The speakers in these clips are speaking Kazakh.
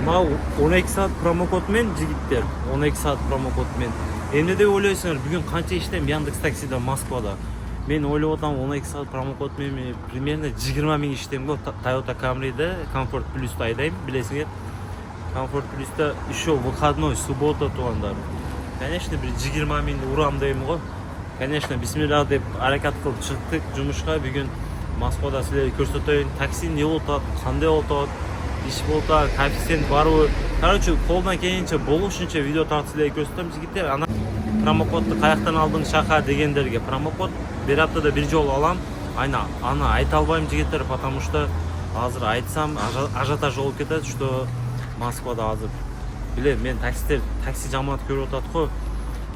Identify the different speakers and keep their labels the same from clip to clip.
Speaker 1: Мына 12 saat промокод мен жигиттер, 12 saat промокод мен. Эмне деп ойлойсуңар, бүгүн канча иштейм Яндекс Таксида Москвада. Мен ойлоп атам 12 saat промокод менен примерно 20 миң иштейм го Toyota Camry'de Comfort Plus'та айдайм, билесиңер. Comfort Plus'та еще выходной, суббота туугандар. Конечно, бир 20 миңди урам дейм го. Конечно, бисмилла деп аракат кылып чыктык жумушка. Бүгүн Москвада силерге көрсөтөйүн. Такси эмне болуп атат, кандай болуп атат, иш болуп атат, коэффициент барбы. Короче, колдон келгенче болушунча видео тартып силерге көрсөтөм жигиттер. Ана промокодду каяктан алдың шаха дегендерге промокод бир аптада бир жолу алам. Аны айта албайм жигиттер, потому что азыр айтсам ажиотаж болуп кетет, что Москвада азыр. Билем, мен такси жамаат көрүп атат го.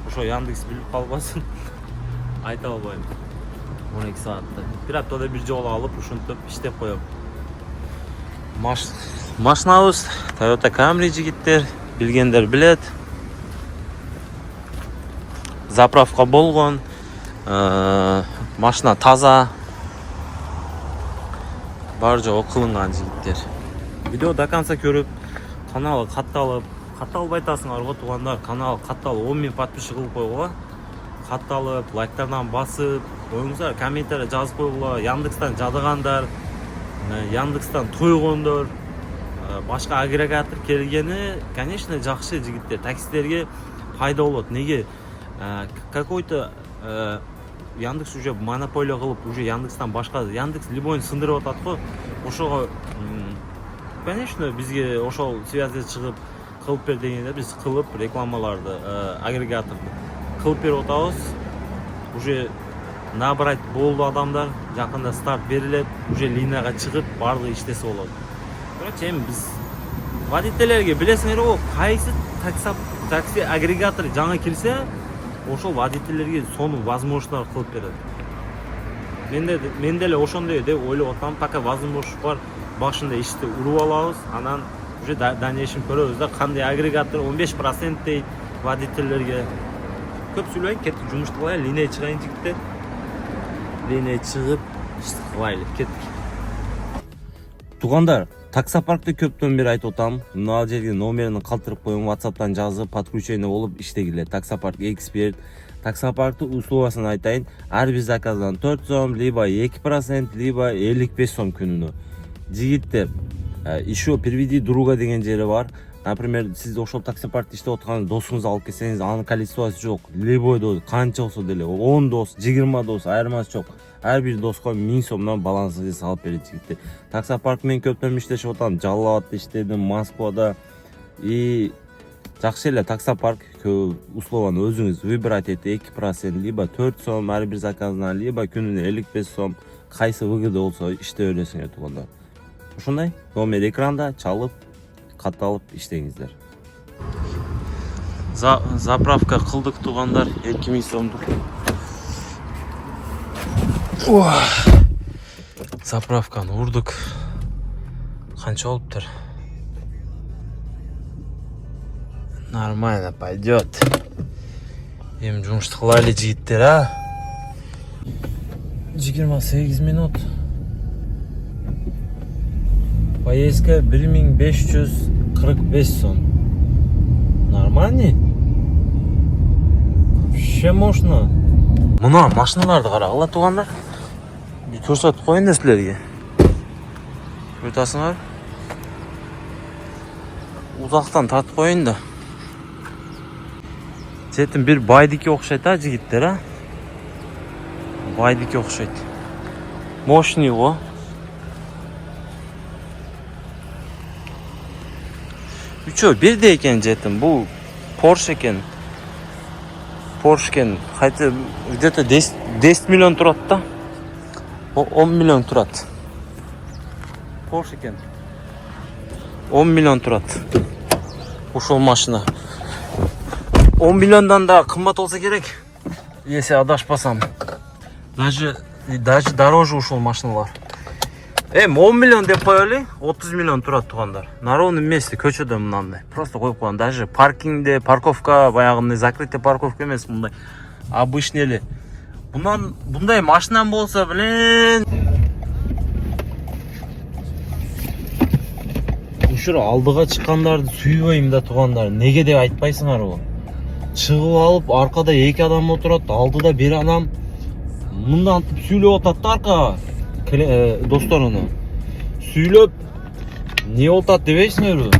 Speaker 1: Ошо Яндекс билип калбасын. Айта албайм. 12 saat'ta. Bir haftada bir жолу алып, ушинтип иштеп коём. Машинабыз Toyota Camry жигиттер, билгендер билет. Заправка болгон. Машина таза. Бар жогу кылынган жигиттер. Видео до конца көрүп, каналы катталбай атасыңар го туугандар. Канал катталып 10 000 подписчик кылып койгула. Катталып, лайктардан басып, оюңуздар, комментарий жазып койгула. Яндекстан жадыгандар, Яндекстан тойгондор, башка агрегатор келгени, конечно, жакшы жигиттер. Таксилерге пайда болот. Неге? Какой-то Яндекс уже монополия кылып, уже Яндекстан башка Яндекс любойн сындырып атат го. Ошого, конечно, бизге ошол связьде чыгып кылып бер дегенде биз кылып рекламаларды, агрегаторду кылып берип атабыз. Уже набрать болду адамдар, жакында старт берилет, уже линияга чыгып баардыгы иштесе болот. Короче, эми биз водительдерге билесиңер го, кайсы такси агрегатор жаңы келсе, ошол водительдерге сонун возможностьтар кылып берет. Мен деле ошондой деп ойлоп атам, пока возможность бар, башында ишти уруп алабыз, анан уже дальнейшем көрөбүз да, кандай агрегатор 15% дейт водительдерге. Көп сүйлөйүн, кеттик жумушту кылайлы, линия чыгайын жигиттер. Линия чыгып, ишти кылайлы, кеттик. Туугандар, таксопаркты көптөн бери айтып атам. Мына жерге номерин калтырып коюң, WhatsApp'тан жазып, подключение болуп иштегиле. Таксопарк эксперт. Таксопаркты услугасын айтайын. Ар бир заказдан 4 сом, либо 2%, либо 55 сом күнүнө. Жигиттер, еще переведи друга деген жери бар. Например, сиз ошол таксопаркта иштеп аткан досуңузду алып келсеңиз, анын количествосу жок. Любой дос, канча болсо деле, 10 дос, 20 дос, айырмасы жок. Ар бир доска 1000 сомдон балансыңызды салып берет жигиттер. Таксопарк менен көптөн иштешип атам. Жалал Абадта иштедим, Москвада. И жакшы эле таксопарк услуганы өзүңүз выбирать этип 2%, либо 4 сом ар бир заказдан, либо күнүнө 55 сом, кайсы выгода болсо иштей бересиңер туугандар. Ушундай номер экранда чалып, катталып иштеңиздер. Заправка кылдык туугандар, 2000 сомдук. Заправканы урдук. Канча болуптур? Нормально пойдет. Эми жумушту кылайлы жигиттер, а? 28 минут. Поездка 1545 сом. Нормальный? Вообще можно. Мына машиналарды карагыла туугандар. Bir көрсөтүп коюн да силерге. Көрүп Узактан тартып коюн да. Жетим бир байдике окшойт, а жигиттер, а? Байдике окшойт. Мощный го. Үчөө бирдей экен жетим. Бул Porsche экен. Porsche экен. Хотя где-то 10 миллион турат да. 10 миллион турат. Porsche экен. 10 миллион турат. Ушул машина. 10 миллиондан да кымбат болса керек. Если адашпасам. Даже дороже ушул машиналар. 10 миллион деп коелу, 30 миллион турат туугандар. На ровном месте көчөдө мынандай. Просто коюп койгон. Даже паркингде, парковка, баягындай закрытый парковка эмес, мындай обычный эле. Bunday машинам болса, блин. ушур алдыга чыккандарды сүйбөйм да туугандар. Неге деп айтпайсыңарбы? Чыгып алып аркада 2 адам отурат, алдыда 1 адам мындан сүйлөп атат да аркага досторуна. Сүйлөп не отат дебейсиңерби?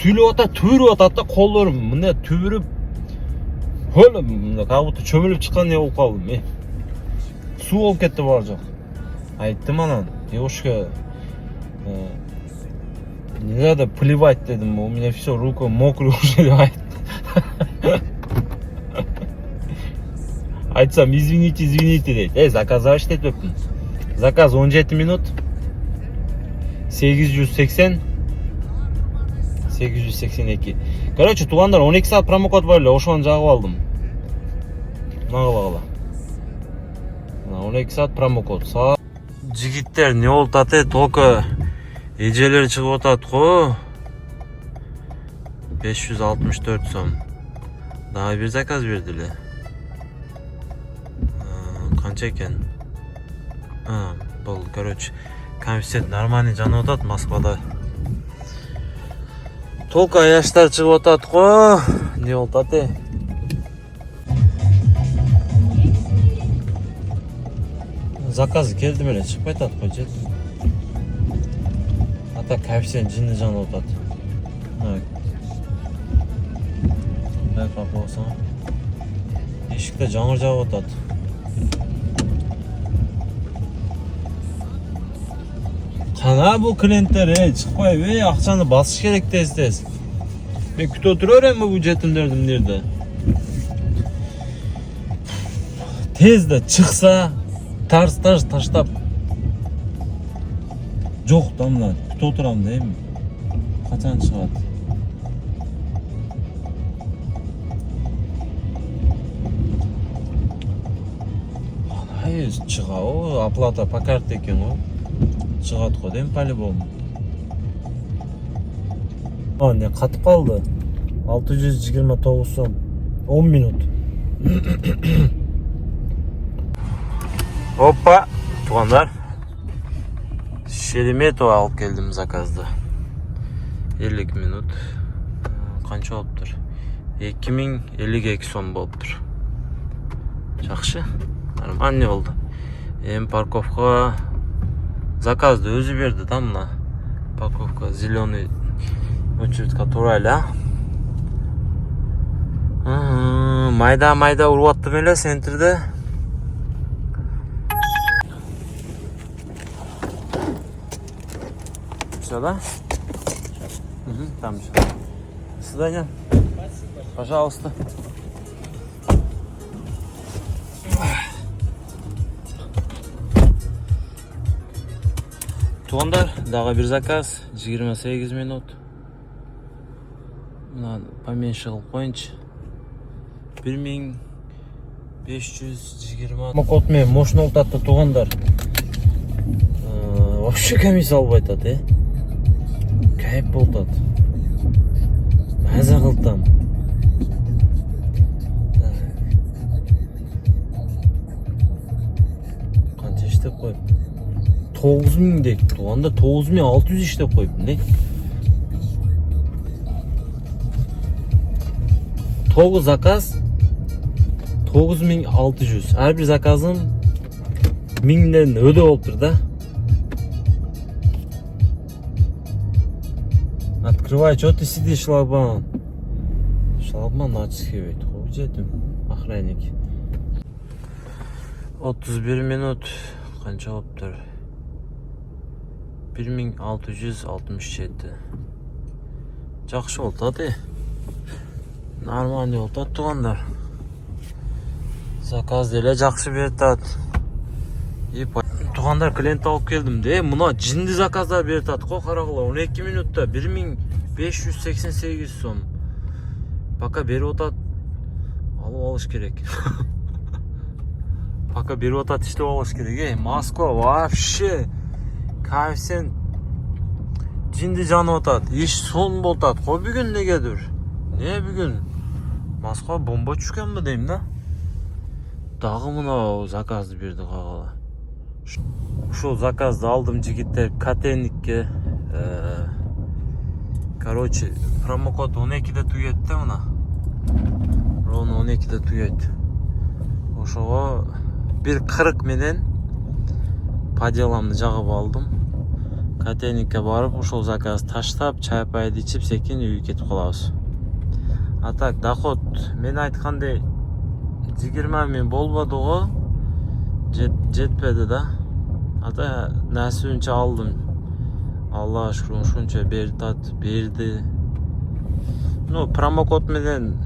Speaker 1: Сүйлөп атат, түбүрүп атат да колдору мындай түбүрүп өлө мындай как будто чөмүлүп чыккан не болуп калдым. Суу болуп кетти бар жок. Айттым анан, девушка, не надо плевать дедим, у меня все рука мокрая уже деп айттым. Айтсам, извините, дейт. Заказы иштетпепмин. Заказ 17 минут. 880 882. Короче, туугандар 12 саат промокод бар эле, ошону жагып алдым. Мына кылагыла. 12 саат промокод. Жигиттер, не болуп атат? Только эжелер чыгып атат го. 564 сом. Дагы бир заказ бердиле. Канча экен? Бул, короче, коэффициент нормальный жанып атат Москвада. Толка аяштар чыгып атат го. Не болуп атат? Заказы келди беле, чыкпай атат го жет. Ата коэффициент жинди жанып атат. Бак капасың. Эшикте жаңыр жагып атат. Кана бул клиенттер, чыкпай, акчаны басыш керек тез. Мен күтүп отурам бул жетимдерди мынерде. Тезде чыкса, тарс таштап. Жок да мына күтүп отурам дейм. Качан чыгат? Ай, чыга, оплата по карте экен го. Чыгат го дейм по-любому. Не катып калды. 629 сом. 10 минут. Опа, туугандар. Шереметова алып келдим заказды. 50 минут. Канча болуптур? 2052 сом болуптур. Жакшы. Нормально болду. Парковка заказды өзү берди да мына. Парковка зеленый очередька тура эле. Майда уруп аттым эле центрде. Все, да? Там же. До свидания. Пожалуйста. Туугандар, дагы бир заказ, 28 минут. Мына поменьше кылып коюнчу. 1520. Промокод менен мощно болуп атат туугандар. Вообще комиссия албай атат, Кайып болуп атат. Маза кылтам. Канча иштеп коюп? 9000 дейт тууганда, 9600 иштеп коюптун, 9 заказ 9600. Ар бир заказым 1000ден өдө болуптур да. Открывай, что ты сидишь, шлагбаум? Шлагбаум натискивейт. Жетим, охранник. 31 минут. Канча болуптур? 1667. Жакшы болуп атат, Нормально болуп атат туугандар. Заказ деле жакшы берип атат. Туугандар, клиент алып келдим де, мына жинди заказдар берип атат го, карагыла. 12 минутта 1588 сом. Пока берип атат. Алып алыш керек. Пока берип атат, иштеп алыш керек, Москва вообще коэффициент жинди жанып атат. Иш сон болуп атат го бүгүн негедир. Не бүгүн? Москва бомба түшкөнбү дейм да. Дагы мына заказды берди кагала. Ушул заказды алдым жигиттер, котельникке Короче, промокод 12'де тугайды да мына. Ровно 12'де тугайды. Ошого 1.40 менен поделамды жагып алдым. Котельникке барып, ошол заказ таштап, чай пайды ичип, секин үйгө кетип калабыз. А так, доход мен айткандай 20 миң болбоду го. Жетпеди да. Ата нәсүнчө алдым. Алла шүкүр ушунча берди. Ну, промокод менен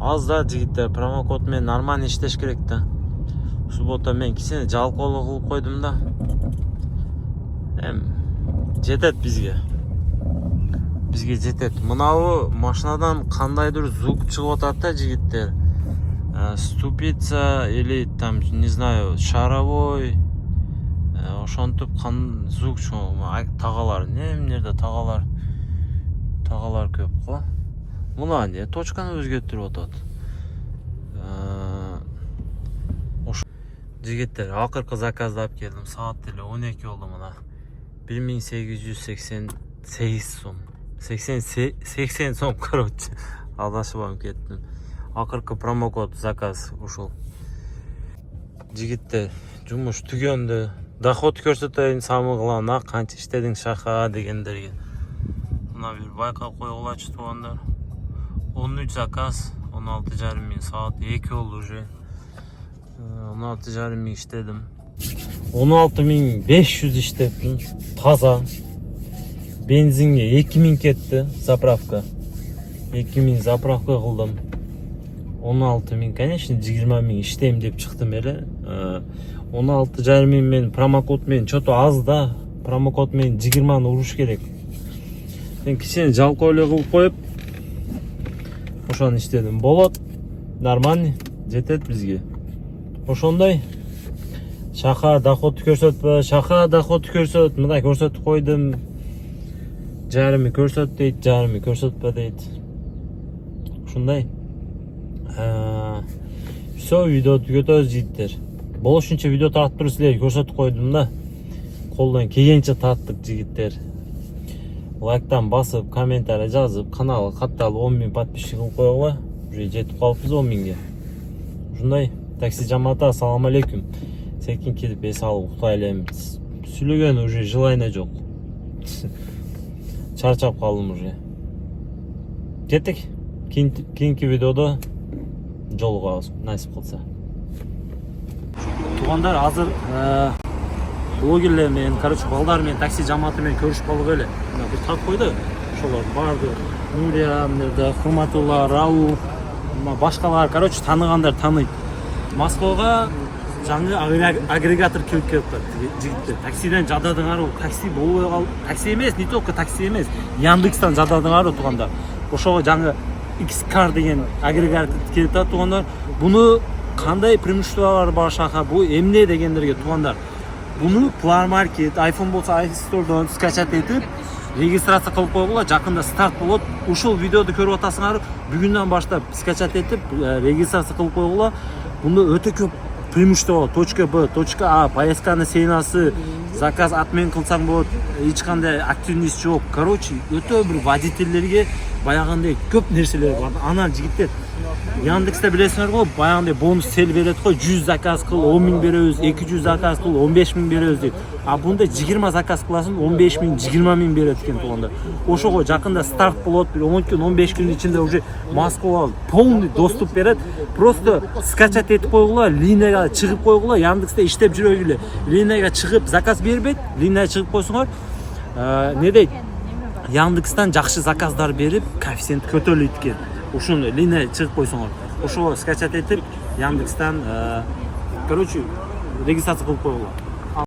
Speaker 1: аз да жигиттер, промокод менен нормально иштеш керек да. Суббота мен кичине жалкоолук кылып койдум да. Жетет бизге. Бизге жетет. Мынабы машинадан кандайдыр звук чыгып атат да жигиттер. Ступица или там, не знаю, шаровой. Ошонтип звук чыгып. Тагалар, эмнерде тагалар көп го. Мына не точканы өзгөртүрүп атат. Жигиттер, акыркы заказды алып келдим. Саат деле 12 болду мына. 1888 сом. 80 сом, короче. Адашып кеттим. Акыркы промокод заказ ушул. Жигиттер, жумуш түгөндү. Доход көрсөтөйүн самыгылана канча иштедиң шаха дегендерге. Мына бир байкап койгулачы туугандар. 13 заказ, 16,5 миң саат, 2 болду уже. 16,5 миң иштедим. 16.500 иштептим. Таза. Бензинге 2.000 кетти, заправка. 2.000 заправка кылдым. 16.000, конечно, 20.000 иштейм деп чыктым эле. 16,5 миң мен промокод менен чото аз да. Промокод менен 20 уруш керек. Мен кичине жалкоолук кылып коюп, ошону иштедим. Болот. Нормально, жетет бизге. Ошондой. Шаха доход көрсөтпө, шаха доход көрсөт. Мына көрсөтүп койдум. Жарымы көрсөт дейт, жарымы көрсөтпө дейт. Ушундай. Всё, видео түгөтөбүз жигиттер. Болушунча видео тартып туруп силерге көрсөтүп койдум да. Колдон келгенче тарттык жигиттер. Лайктан басып, комментарий жазып, каналга катталып 10 миң подписчик кылып койгула. Уже жетип калыппыз 10 миңге. Ушундай. Такси жамаата, ассаламу алейкум. Секин келип эс алып уктай элем. Сүйлөгөн уже желание жок. Чарчап калдым уже. Кеттик. Кийинки видеодо жолугабыз, насип кылса. Туугандар, азыр блогерлер менен, короче, балдар менен такси жамааты менен көрүшүп калдык эле. Бир тап койду. Ошолор барды. Нурия, Хурматулла, Раул, башкалар, короче, тааныгандар тааныйт. Москвага жаңы агрегатор келип кетти жигиттер. Таксиден жададыңар, такси болбой калды. Такси эмес, не только такси эмес. Яндекстан жададыңар туугандар. Ошого жаңы X-Car деген агрегатор келип атат туугандар. Буну кандай преимуществолору бар шаха, бу эмне дегендерге туугандар. Буну Play Market, iPhone болсо iStore'дон скачать этип, регистрация кылып койгула, жакында старт болот. Ушул видеоду көрүп атасыңар, бүгүндөн баштап скачать этип, регистрация кылып койгула. Буну өтө көп преимущество, точка Б, точка А, поездканы сейнасы, заказ отмен кылсаң болот, эч кандай активность жок. Короче, өтө бир водительдерге баягындай көп нерселер бар. Анан жигиттер, Яндексте билесиңер го, баягындай бонус сел берет го, 100 заказ кыл, 10 миң беребиз, 200 заказ кыл, 15 миң беребиз дейт. А бунда 20 заказ кыласың, 15 миң, 20 миң берет экен туугандар. Ошого жакында старт болот, бир 10 күн, 15 күн ичинде уже Москвага полный доступ берет. Просто скачать этип койгула, линияга чыгып койгула, Яндексте иштеп жүрөгүлө. Линияга чыгып заказ бербейт, линияга чыгып койсоңор, не дейт? Яндекстан жакшы заказдар берип, коэффициент көтөрүлөт экен. Ушуну линияга чыгып койсоңор, ошого скачать этип, Яндекстан, короче, регистрация кылып койгула.